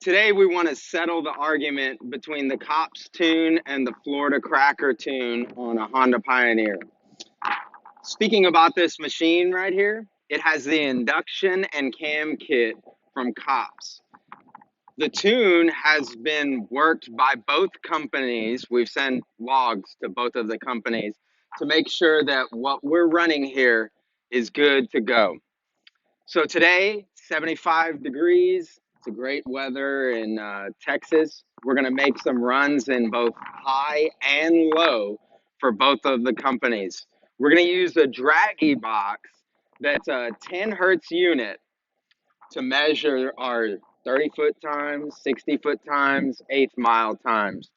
Today we want to settle the argument between the Cops tune and the Florida Cracker tune on a Honda Pioneer. Speaking about this machine right here, it has the induction and cam kit from Cops. The tune has been worked by both companies. We've sent logs to both of the companies to make sure that what we're running here is good to go. So today, 75 degrees. It's a great weather in Texas. We're going to make some runs in both high and low for both of the companies. We're going to use a Dragy box that's a 10 hertz unit to measure our 30-foot times, 60-foot times, eighth mile times.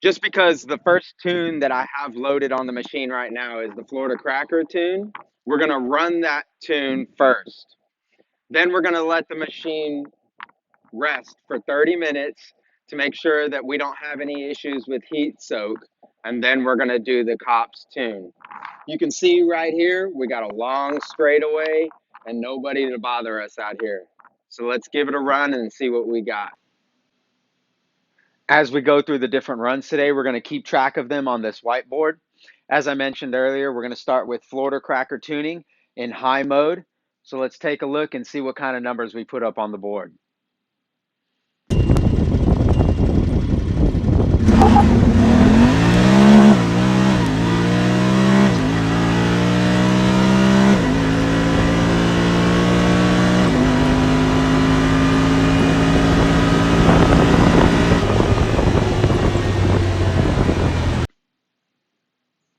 Just because the first tune that I have loaded on the machine right now is the Florida Cracker tune, we're going to run that tune first. Then we're going to let the machine rest for 30 minutes to make sure that we don't have any issues with heat soak. And then we're going to do the Cops tune. You can see right here, we got a long straightaway and nobody to bother us out here. So let's give it a run and see what we got. As we go through the different runs today, we're going to keep track of them on this whiteboard. As I mentioned earlier, we're going to start with Florida Cracker tuning in high mode. So let's take a look and see what kind of numbers we put up on the board.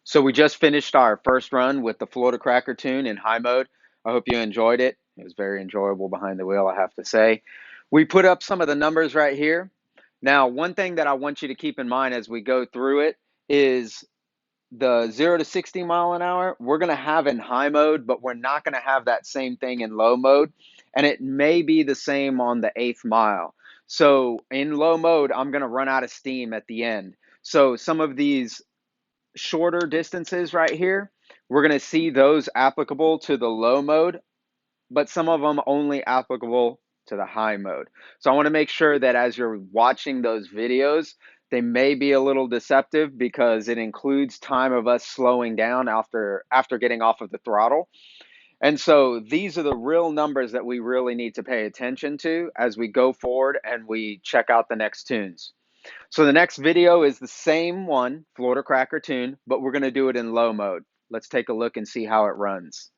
So we just finished our first run with the Florida Cracker tune in high mode. I hope you enjoyed it. It was very enjoyable behind the wheel, I have to say. We put up some of the numbers right here. Now, one thing that I want you to keep in mind as we go through it is the 0 to 60 mile an hour, we're going to have in high mode, but we're not going to have that same thing in low mode. And it may be the same on the eighth mile. So in low mode, I'm going to run out of steam at the end. So some of these shorter distances right here, we're going to see those applicable to the low mode, but some of them only applicable to the high mode. So I want to make sure that as you're watching those videos, they may be a little deceptive because it includes time of us slowing down after getting off of the throttle. And so these are the real numbers that we really need to pay attention to as we go forward and we check out the next tunes. So the next video is the same one, Florida Cracker tune, but we're going to do it in low mode. Let's take a look and see how it runs.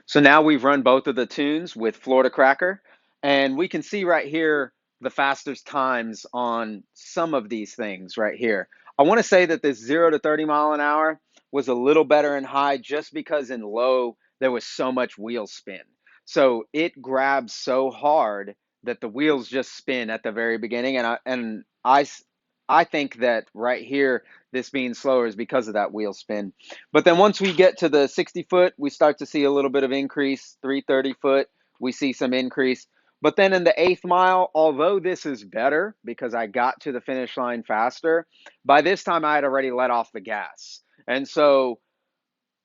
So now we've run both of the tunes with Florida Cracker, and we can see right here the fastest times on some of these things right here. I want to say that this 0 to 30 mile an hour was a little better in high just because in low there was so much wheel spin. So it grabs so hard that the wheels just spin at the very beginning, and I think that right here this being slower is because of that wheel spin. But then once we get to the 60 foot, we start to see a little bit of increase. 330 foot, we see some increase. But then in the eighth mile, although this is better because I got to the finish line faster, by this time I had already let off the gas. And so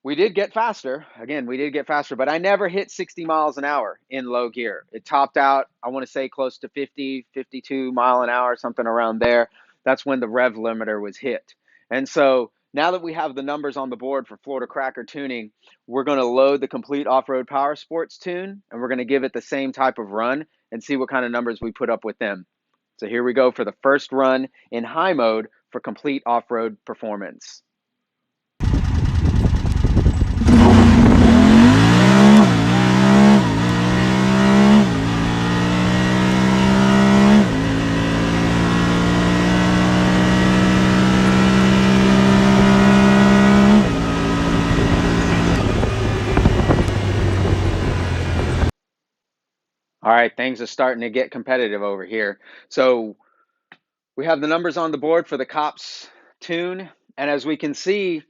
we did get faster. Again, we did get faster, but I never hit 60 miles an hour in low gear. It topped out, I want to say close to 50, 52 mile an hour, something around there. That's when the rev limiter was hit. And so now that we have the numbers on the board for Florida Cracker tuning, we're going to load the complete off-road Powersports tune, and we're going to give it the same type of run and see what kind of numbers we put up with them. So here we go for the first run in high mode for complete off-road performance. All right, things are starting to get competitive over here. So we have the numbers on the board for the Cops tune, and as we can see,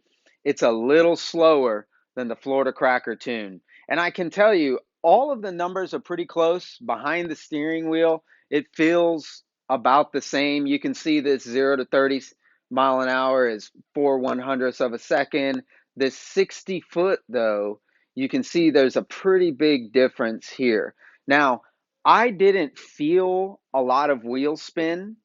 it's a little slower than the Florida Cracker tune. And I can tell you, all of the numbers are pretty close. Behind the steering wheel, it feels about the same. You can see this 0 to 30 mile an hour is 4/100ths of a second. This 60 foot though, you can see there's a pretty big difference here. Now, I didn't feel a lot of wheel spin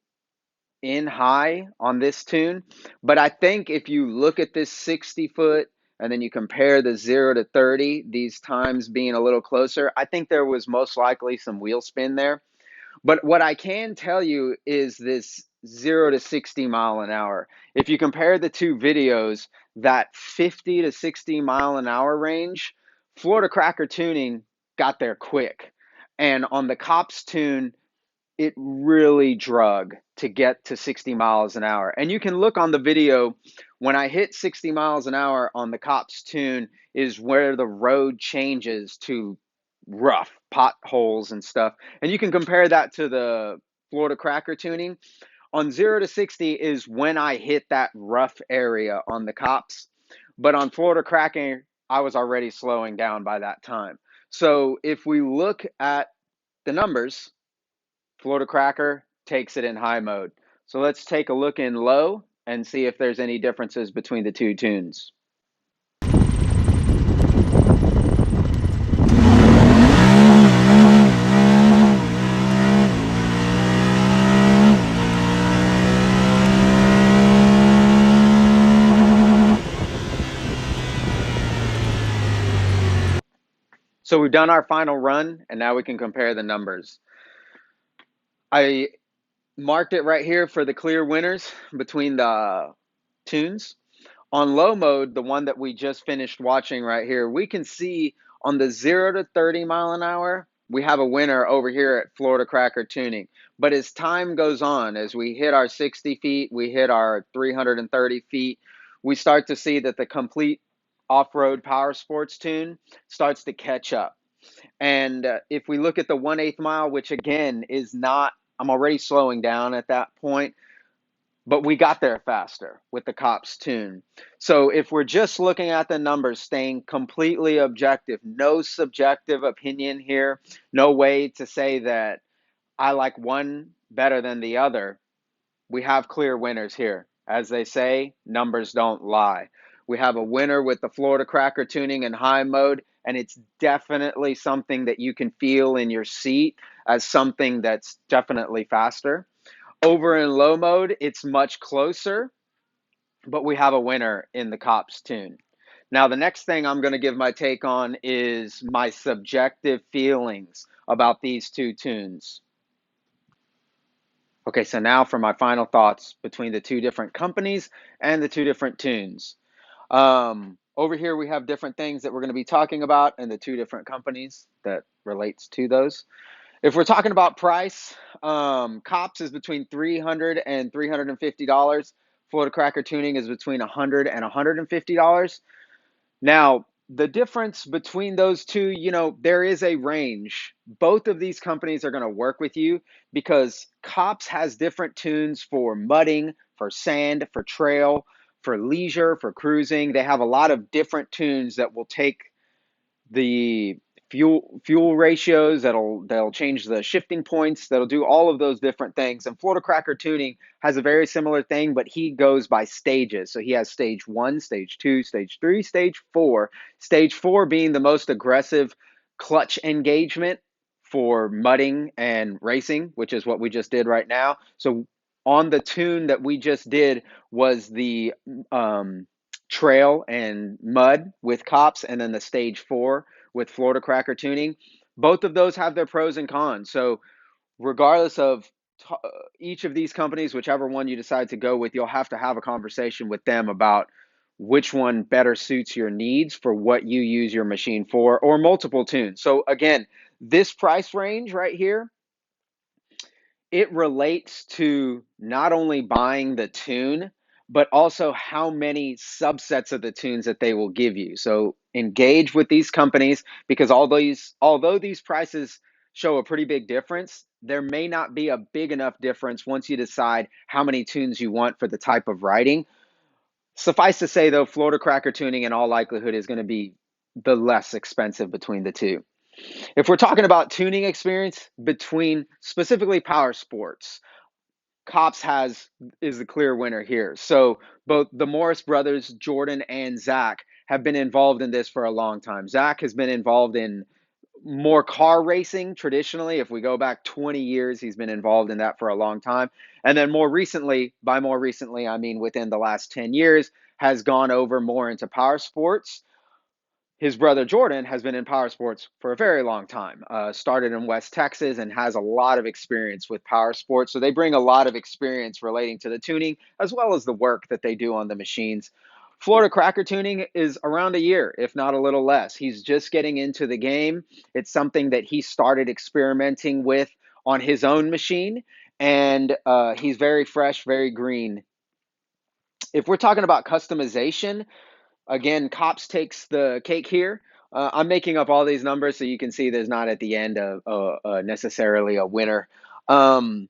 in high on this tune, but I think if you look at this 60 foot and then you compare the 0 to 30, these times being a little closer, I think there was most likely some wheel spin there. But what I can tell you is this 0 to 60 mile an hour. If you compare the two videos, that 50 to 60 mile an hour range, Florida Cracker Tuning got there quick. And on the Cops tune, it really drug to get to 60 miles an hour. And you can look on the video, when I hit 60 miles an hour on the Cops tune is where the road changes to rough potholes and stuff. And you can compare that to the Florida Cracker tuning. On 0 to 60 is when I hit that rough area on the Cops. But on Florida Cracker, I was already slowing down by that time. So if we look at the numbers, Florida Cracker takes it in high mode. So let's take a look in low and see if there's any differences between the two tunes. So we've done our final run, and now we can compare the numbers. I marked it right here for the clear winners between the tunes. On low mode, the one that we just finished watching right here, we can see on the 0 to 30 mile an hour, we have a winner over here at Florida Cracker Tuning. But as time goes on, as we hit our 60 feet, we hit our 330 feet, we start to see that the complete off-road Powersports tune starts to catch up. And if we look at the 1/8 mile, which again is not, I'm already slowing down at that point, but we got there faster with the Cops tune. So if we're just looking at the numbers, staying completely objective, no subjective opinion here, no way to say that I like one better than the other, we have clear winners here. As they say, numbers don't lie. We have a winner with the Florida Cracker tuning in high mode, and it's definitely something that you can feel in your seat as something that's definitely faster. Over in low mode, it's much closer, but we have a winner in the Cops tune. Now, the next thing I'm going to give my take on is my subjective feelings about these two tunes. Okay, so now for my final thoughts between the two different companies and the two different tunes. Over here, we have different things that we're going to be talking about and the two different companies that relates to those. If we're talking about price, Cops is between $300 and $350. Florida Cracker Tuning is between $100 and $150. Now, the difference between those two, there is a range. Both of these companies are going to work with you because Cops has different tunes for mudding, for sand, for trail, for leisure, for cruising. They have a lot of different tunes that will take the fuel ratios, they'll change the shifting points, that'll do all of those different things. And Florida Cracker Tuning has a very similar thing, but he goes by stages. So he has stage 1, stage 2, stage 3, stage 4. Stage 4 being the most aggressive clutch engagement for mudding and racing, which is what we just did right now. So on the tune that we just did was the trail and mud with Cops, and then the stage 4 with Florida Cracker Tuning. Both of those have their pros and cons. So regardless of each of these companies, whichever one you decide to go with, you'll have to have a conversation with them about which one better suits your needs for what you use your machine for, or multiple tunes. So again, this price range right here, it relates to not only buying the tune, but also how many subsets of the tunes that they will give you. So engage with these companies, because although these prices show a pretty big difference, there may not be a big enough difference once you decide how many tunes you want for the type of riding. Suffice to say though, Florida Cracker Tuning in all likelihood is going to be the less expensive between the two. If we're talking about tuning experience between specifically Powersports, Cops is the clear winner here. So both the Morris brothers, Jordan and Zach, have been involved in this for a long time. Zach has been involved in more car racing traditionally. If we go back 20 years, he's been involved in that for a long time. And then more recently, by more recently, I mean within the last 10 years, has gone over more into power sports. His brother Jordan has been in power sports for a very long time. Started in West Texas and has a lot of experience with power sports. So they bring a lot of experience relating to the tuning as well as the work that they do on the machines. Florida Cracker Tuning is around a year, if not a little less. He's just getting into the game. It's something that he started experimenting with on his own machine, and he's very fresh, very green. If we're talking about customization, again, Cops takes the cake here. I'm making up all these numbers so you can see there's not at the end necessarily a winner. Um,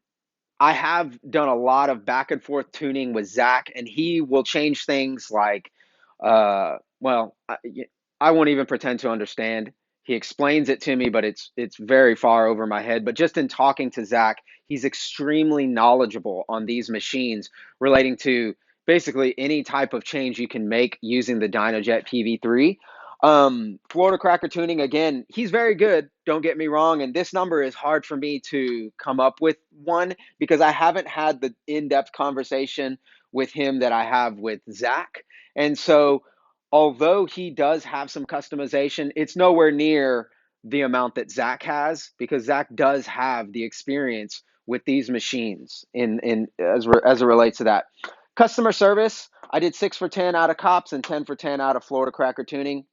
I have done a lot of back and forth tuning with Zach, and he will change things like, well, I won't even pretend to understand. He explains it to me, but it's very far over my head. But just in talking to Zach, he's extremely knowledgeable on these machines relating to basically any type of change you can make using the DynoJet PV3. Florida Cracker Tuning, again, he's very good, don't get me wrong, and this number is hard for me to come up with one because I haven't had the in-depth conversation with him that I have with Zach. And so although he does have some customization, it's nowhere near the amount that Zach has because Zach does have the experience with these machines in as it relates to that. Customer service, I did 6 for 10 out of Cops and 10 for 10 out of Florida Cracker Tuning.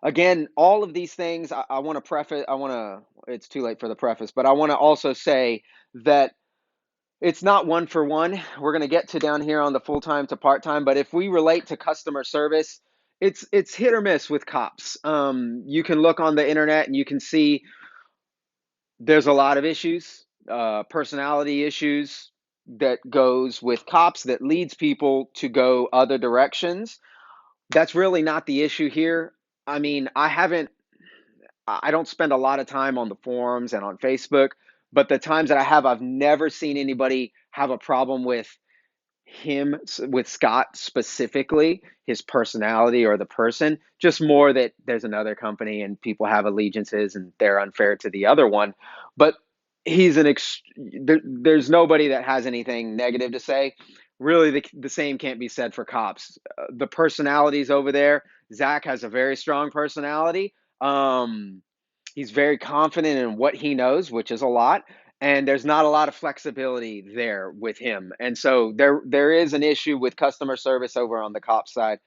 Again, all of these things, I want to preface, it's too late for the preface, but I want to also say that it's not one for one. We're going to get to down here on the full-time to part-time, but if we relate to customer service, it's hit or miss with Cops. You can look on the internet and you can see there's a lot of issues, personality issues that goes with Cops that leads people to go other directions. That's really not the issue here. I mean, I don't spend a lot of time on the forums and on Facebook, but the times that I have, I've never seen anybody have a problem with with Scott specifically, his personality or the person, just more that there's another company and people have allegiances and they're unfair to the other one. But there's nobody that has anything negative to say. Really, the same can't be said for Cops. The personalities over there, Zach has a very strong personality. He's very confident in what he knows, which is a lot, and there's not a lot of flexibility there with him. And so there is an issue with customer service over on the Cops side.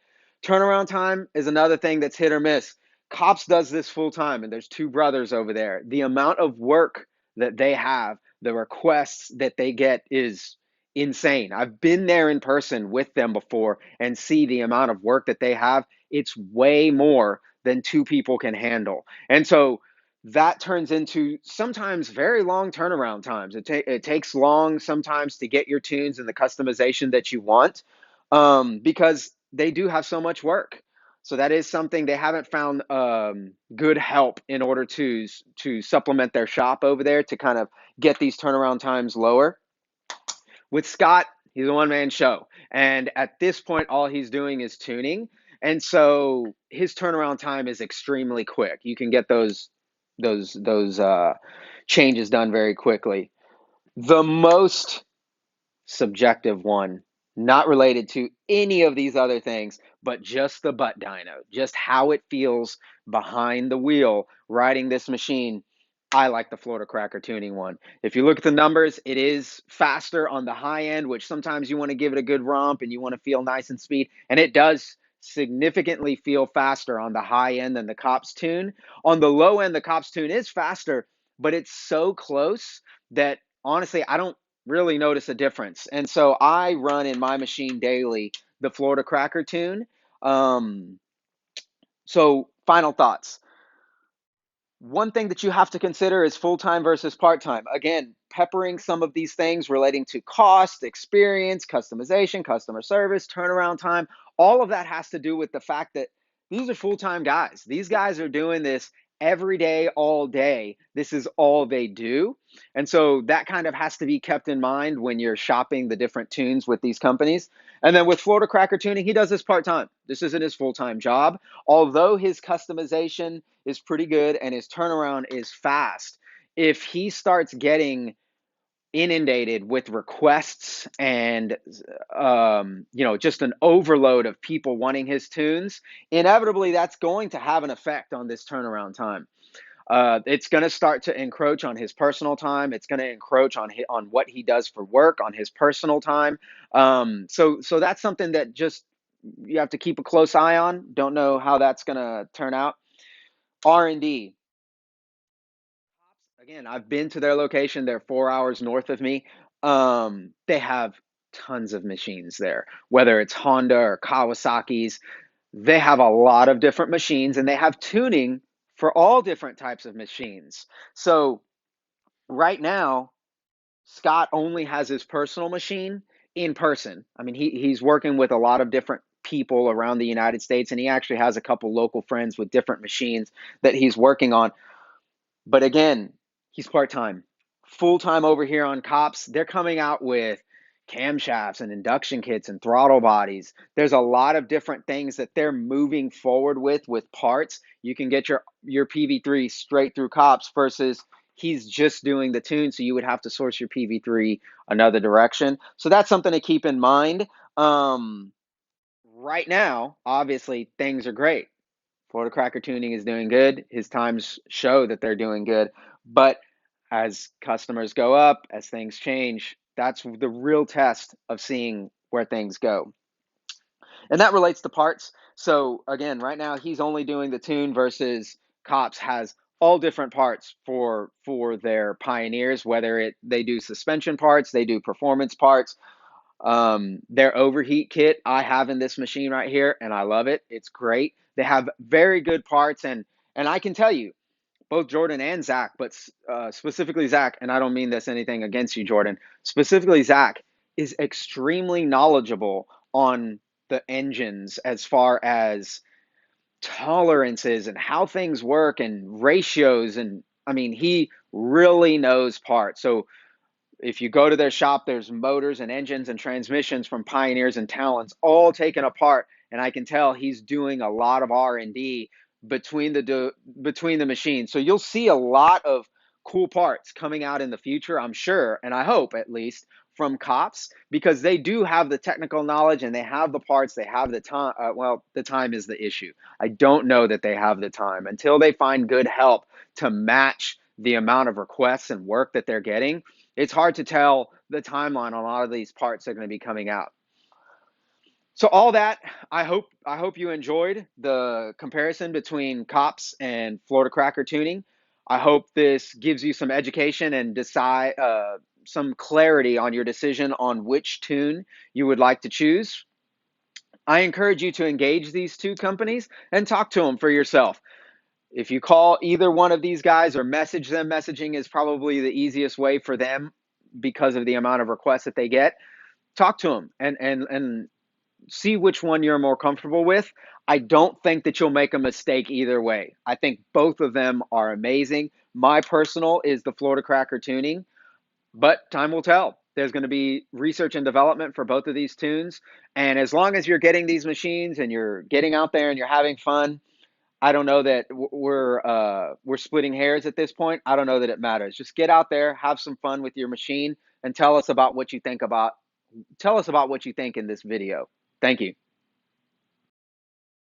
Turnaround time is another thing that's hit or miss. Cops does this full time, and there's two brothers over there. The amount of work that they have, the requests that they get is insane. I've been there in person with them before and see the amount of work that they have. It's way more than two people can handle. And so that turns into sometimes very long turnaround times. It takes long sometimes to get your tunes and the customization that you want because they do have so much work. So that is something they haven't found good help in order to supplement their shop over there to kind of get these turnaround times lower. With Scott, he's a one-man show. And at this point, all he's doing is tuning. And so his turnaround time is extremely quick. You can get those changes done very quickly. The most subjective one, not related to any of these other things, but just the butt dyno, just how it feels behind the wheel riding this machine. I like the Florida Cracker Tuning one. If you look at the numbers, it is faster on the high end, which sometimes you want to give it a good romp and you want to feel nice and speed, and it does significantly feel faster on the high end than the Cops tune. On the low end, the Cops tune is faster, but it's so close that honestly, I don't really notice a difference. And so I run in my machine daily the Florida Cracker tune. Um, so final thoughts. One thing that you have to consider is full-time versus part-time. Again, peppering some of these things relating to cost, experience, customization, customer service, turnaround time. All of that has to do with the fact that these are full-time guys. These guys are doing this every day, all day. This is all they do. And so that kind of has to be kept in mind when you're shopping the different tunes with these companies. And then with Florida Cracker Tuning, he does this part-time. This isn't his full-time job. Although his customization is pretty good and his turnaround is fast, if he starts getting inundated with requests and just an overload of people wanting his tunes, inevitably that's going to have an effect on this turnaround time. It's going to start to encroach on his personal time. It's going to encroach on what he does for work, on his personal time. So that's something that just you have to keep a close eye on. Don't know how that's going to turn out. R&D. Again, I've been to their location. They're 4 hours north of me. They have tons of machines there, whether it's Honda or Kawasaki's. They have a lot of different machines and they have tuning for all different types of machines. So right now, Scott only has his personal machine in person. I mean, he's working with a lot of different people around the United States, and he actually has a couple local friends with different machines that he's working on. But again, he's part-time. Full-time over here on Cops, they're coming out with camshafts and induction kits and throttle bodies. There's a lot of different things that they're moving forward with parts. You can get your PV3 straight through Cops versus he's just doing the tune, so you would have to source your PV3 another direction. So that's something to keep in mind. Right now, obviously, things are great. Florida Cracker Tuning is doing good. His times show that they're doing good. But as customers go up, as things change, that's the real test of seeing where things go. And that relates to parts. So again, right now he's only doing the tune versus Cops has all different parts for their Pioneers, whether they do suspension parts, they do performance parts. Their overheat kit I have in this machine right here, and I love it. It's great. They have very good parts, and I can tell you, both Jordan and Zach, but specifically Zach, and I don't mean this anything against you, Jordan. Specifically, Zach is extremely knowledgeable on the engines as far as tolerances and how things work and ratios, and I mean, he really knows parts. So if you go to their shop, there's motors and engines and transmissions from Pioneers and Talons all taken apart, and I can tell he's doing a lot of R&D between the machines. So you'll see a lot of cool parts coming out in the future, I'm sure, and I hope at least, from Cops, because they do have the technical knowledge and they have the parts, they have the time. Well, the time is the issue. I don't know that they have the time until they find good help to match the amount of requests and work that they're getting. It's hard to tell the timeline on a lot of these parts that are going to be coming out. So all that, I hope you enjoyed the comparison between Cops and Florida Cracker Tuning. I hope this gives you some education and some clarity on your decision on which tune you would like to choose. I encourage you to engage these two companies and talk to them for yourself. If you call either one of these guys or message them, messaging is probably the easiest way for them because of the amount of requests that they get. Talk to them and see which one you're more comfortable with. I don't think that you'll make a mistake either way. I think both of them are amazing. My personal is the Florida Cracker Tuning, but time will tell. There's going to be research and development for both of these tunes. And as long as you're getting these machines and you're getting out there and you're having fun, I don't know that we're splitting hairs at this point. I don't know that it matters. Just get out there, have some fun with your machine, and tell us about what you think in this video. Thank you.